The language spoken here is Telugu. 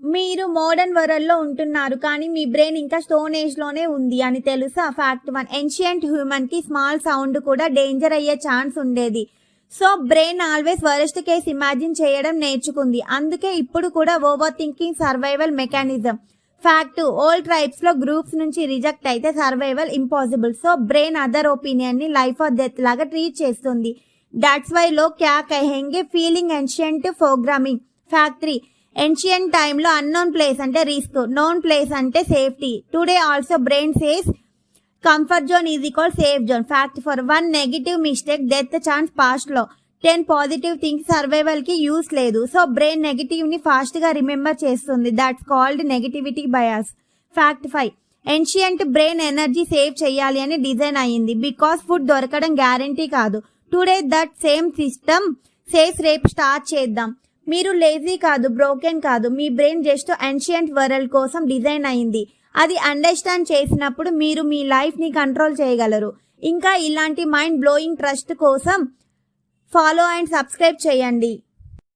మీరు మోడర్న్ వరల్డ్‌లో ఉంటున్నారు. కానీ మీ బ్రెయిన్ ఇంకా స్టోన్ ఏజ్‌లోనే ఉంది అని తెలుసా? ఫ్యాక్ట్ 1. ఏన్షియంట్ హ్యూమన్‌కి స్మాల్ సౌండ్ కూడా డేంజర్ అయ్యే ఛాన్స్ ఉండేది. So brain always worst case imagine చేయడం నేర్చుకుంది. అందుకే ఇప్పుడు కూడా over thinking survival mechanism. Fact 2. Old ట్రైబ్స్‌లో గ్రూప్స్ నుంచి రిజెక్ట్ అయితే survival impossible. So brain other ఒపీనియన్‌ని లైఫ్ ఆర్ డెత్ లాగా ట్రీట్ చేస్తుంది. దట్స్ వై లో క్యా కహెంగే feeling ancient programming. Fact 3. Ancient టైంలో అన్నోన్ ప్లేస్ అంటే రిస్క్, నోన్ ప్లేస్ అంటే safety. Today also brain says comfort zone is equal safe zone. Fact 4. 1 negative mistake death chance పాస్ట్లో, 10 పాజిటివ్ థింగ్స్ సర్వైవల్ కి యూస్ లేదు. సో బ్రెయిన్ నెగిటివ్ ని ఫాస్ట్ గా రిమెంబర్ చేస్తుంది. That's called negativity bias. Fact 5. Ancient brain energy save చేయాలి అని డిజైన్ అయ్యింది. బికాస్ ఫుడ్ దొరకడం గ్యారంటీ కాదు. Today that same system says రేపు స్టార్ట్ చేద్దాం. మీరు లేజీ కాదు, బ్రోకెన్ కాదు. మీ బ్రెయిన్ జస్ట్ ఏన్షియంట్ వరల్డ్ కోసం డిజైన్ అయింది. అది అండర్స్టాండ్ చేసినప్పుడు మీరు మీ లైఫ్ ని కంట్రోల్ చేయగలరు. ఇంకా ఇలాంటి మైండ్ బ్లోయింగ్ ట్రస్ట్ కోసం ఫాలో అండ్ సబ్స్క్రైబ్ చేయండి.